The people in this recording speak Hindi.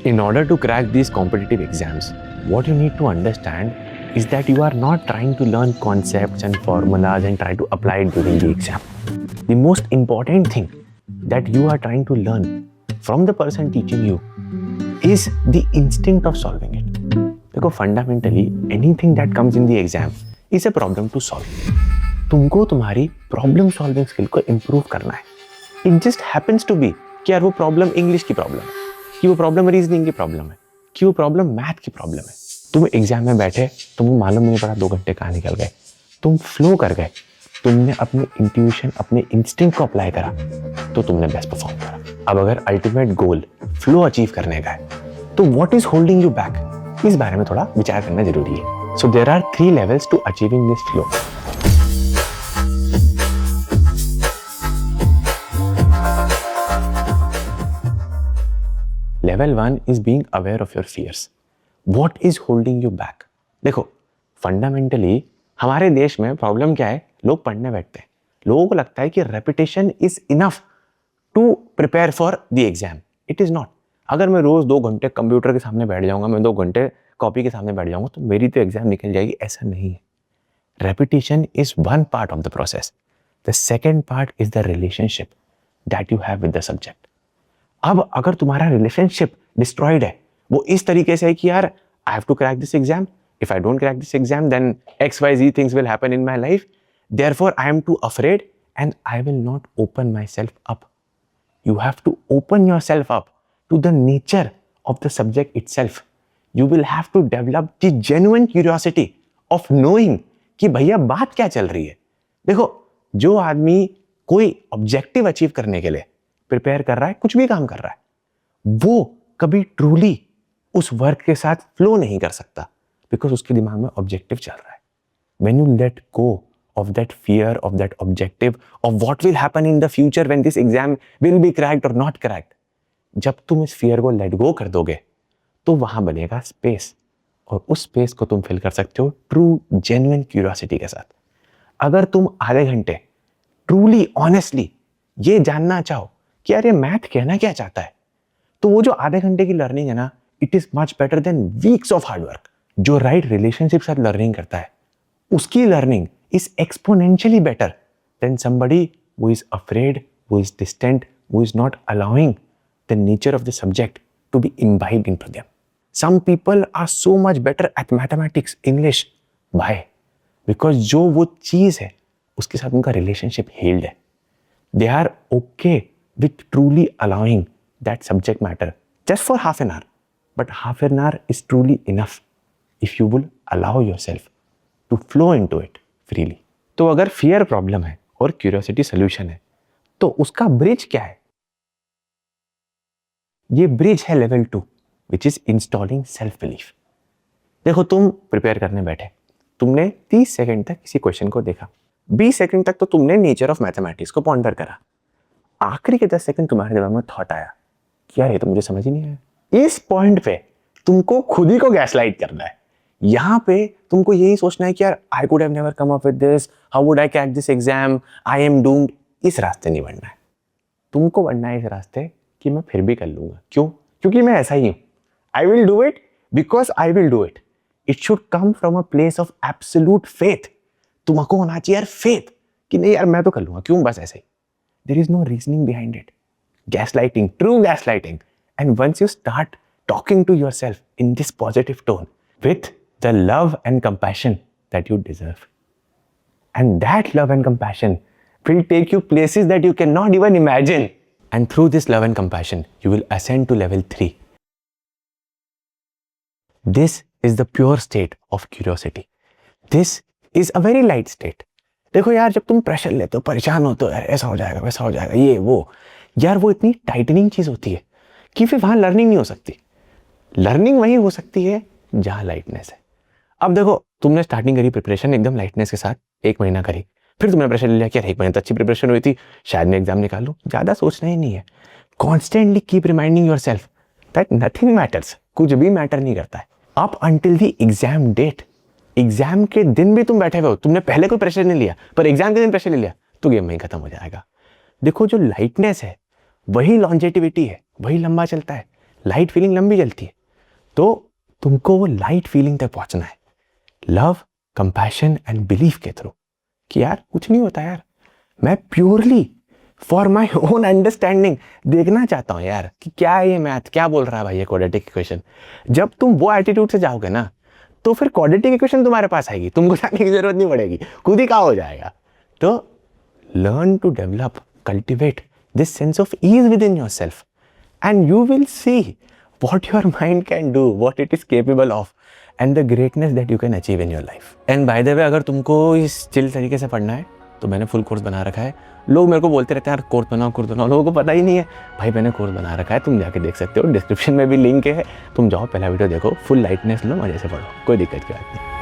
In order to crack these competitive exams, what you need to understand is that you are not trying to learn concepts and formulas and try to apply it during the exam. The most important thing that you are trying to learn from the person teaching you is the instinct of solving it. Because fundamentally, anything that comes in the exam is a problem to solve. तुमको तुम्हारी प्रॉब्लम सॉल्विंग स्किल को इम्प्रूव करना है. It just happens to be कि यार वो प्रॉब्लम इंग्लिश की प्रॉब्लम है, कि वो प्रॉब्लम रीजनिंग की प्रॉब्लम है, कि वो प्रॉब्लम मैथ की प्रॉब्लम है. तुम एग्जाम में बैठे, तुम्हें मालूम नहीं पड़ा 2 घंटे कहाँ निकल गए, तुम फ्लो कर गए, तुमने अपने इंट्यूशन, अपने इंस्टिंक्ट को अप्लाई करा, तो तुमने बेस्ट परफॉर्म करा. अब अगर अल्टीमेट गोल फ्लो अचीव करने का है, तो what is holding you back, इस बारे में थोड़ा विचार करना जरूरी है. So there are 3 levels to achieving this flow. Level 1 is being aware of your fears. What is holding you back? देखो, फंडामेंटली हमारे देश में प्रॉब्लम क्या है, लोग पढ़ने बैठते हैं, लोगों को लगता है कि repetition is enough to prepare for the exam. It is not. अगर मैं रोज 2 घंटे कंप्यूटर के सामने बैठ जाऊंगा, मैं 2 घंटे कॉपी के सामने बैठ जाऊंगा, तो मेरी तो एग्जाम निकल जाएगी, ऐसा नहीं है. Repetition is one part of the process. The second part is the relationship that you have with the subject. अब अगर तुम्हारा रिलेशनशिप डिस्ट्रॉयड है, वो इस तरीके से है कि यार I have to crack this exam, if I don't crack this exam then XYZ things will happen in my life, therefore I am too afraid and I will not open myself up. You have to open yourself up to the nature of the subject itself. You will have to develop the genuine curiosity of knowing कि भैया बात क्या चल रही है. देखो, जो आदमी कोई ऑब्जेक्टिव अचीव करने के लिए प्रिपेयर कर रहा है, कुछ भी काम कर रहा है, वो कभी ट्रूली उस वर्क के साथ फ्लो नहीं कर सकता, बिकॉज उसके दिमाग में ऑब्जेक्टिव चल रहा है. When you let go of that fear, of that objective, of what will happen in the future when this exam will be cracked और नॉट क्रैक्ड, जब तुम इस फियर को लेट गो कर दोगे, तो वहां बनेगा स्पेस, और उस स्पेस को तुम फिल कर सकते हो ट्रू जेन्युइन क्यूरियोसिटी के साथ. अगर तुम आधे घंटे ट्रूली ऑनेस्टली ये जानना चाहो कि यार ये मैथ कहना क्या चाहता है, तो वो जो आधे घंटे की लर्निंग है ना, it is much better than weeks of hard work. जो राइट रिलेशनशिप साथ लर्निंग करता है, उसकी learning is exponentially better than somebody who is afraid, who is distant, who is not allowing the nature of the subject to be imbibed into them. Some people are so much better at mathematics, English. Why? Because जो वो चीज है उसके साथ उनका रिलेशनशिप हील्ड है. They are okay with truly allowing that subject matter just for half an hour. But half an hour is truly enough if you will allow yourself to flow into it freely. तो अगर fear problem है और curiosity solution है, तो उसका bridge क्या है? ये bridge है level 2, which is installing self belief. देखो, तुम प्रिपेयर करने बैठे, तुमने 30 सेकंड तक किसी क्वेश्चन को देखा, 20 सेकंड तक तो तुमने नेचर ऑफ मैथमेटिक्स को पॉन्डर करा, आखिरी के 10 सेकंड तुम्हारे दिमाग में थॉट आया कि यार ये तो मुझे समझ ही नहीं आया. इस पॉइंट पे तुमको खुद ही को गैसलाइट करना है. यहां पे तुमको यही सोचना है कि यार I could have never come up with this, how would I crack this exam, I am doomed. इस रास्ते नहीं बढ़ना है. तुमको बढ़ना है इस रास्ते कि मैं फिर भी कर लूंगा. क्यों? क्योंकि मैं ऐसा ही हूं. I will do it because I will do it. It should come from a place of absolute faith. तुमको होना चाहिए यार फेथ कि नहीं यार मैं तो कर लूंगा, क्यों, बस ऐसे ही. There is no reasoning behind it. Gaslighting, true gaslighting. And once you start talking to yourself in this positive tone with the love and compassion that you deserve, and that love and compassion will take you places that you cannot even imagine. And through this love and compassion, you will ascend to level 3. This is the pure state of curiosity. This is a very light state. देखो यार, जब तुम प्रेशर लेते हो, परेशान होते हो, यार ऐसा हो जाएगा, वैसा हो जाएगा, ये वो, यार वो इतनी टाइटनिंग चीज होती है कि फिर वहां लर्निंग नहीं हो सकती. लर्निंग वही हो सकती है जहां लाइटनेस है. अब देखो, तुमने स्टार्टिंग करी प्रिपरेशन एकदम लाइटनेस के साथ, 1 महीना करी, फिर तुमने प्रेशर ले लिया कि यार 1 महीने तो अच्छी प्रिपरेशन हुई थी, शायद मैं एग्जाम निकाल लूं. ज्यादा सोचना ही नहीं है. Constantly keep reminding yourself that nothing matters. कुछ भी मैटर नहीं करता है up until the exam date. Exam के दिन भी तुम बैठे हुए हो, तुमने पहले कोई प्रेशर नहीं लिया, पर एग्जाम के दिन प्रेशर ले लिया, तो गेम वहीं खत्म हो जाएगा. देखो, जो लाइटनेस है वही लॉन्जेटिविटी है, वही लंबा चलता है. लाइट फीलिंग लंबी चलती है, तो तुमको वो लाइट फीलिंग तक पहुंचना है, लव, कंपैशन एंड बिलीफ के थ्रू, कि यार कुछ नहीं होता यार, मैं purely for my own understanding देखना चाहता हूँ यार कि क्या है ये मैथ, क्या बोल रहा है भाई ये क्वाड्रेटिक इक्वेशन। जब तुम वो एटीट्यूड से जाओगे ना, तो फिर क्वाड्रेटिक इक्वेशन तुम्हारे पास आएगी, तुमको जाने की जरूरत नहीं पड़ेगी, खुद ही काम हो जाएगा। तो learn to develop, cultivate this sense of ease within yourself, and you will see what your mind can do, what it is capable of, and the greatness that you can achieve in your life. And by the way, अगर तुमको इस चिल तरीके से पढ़ना है तो मैंने फुल कोर्स बना रखा है। लोग मेरे को बोलते रहते हैं यार कोर्स बनाओ, लोगों को पता ही नहीं है भाई मैंने कोर्स बना रखा है, तुम जाके देख सकते हो, डिस्क्रिप्शन में भी लिंक है, तुम जाओ पहला वीडियो देखो, फुल लाइटनेस लो, मजे से पढ़ो, कोई दिक्कत की बात नहीं।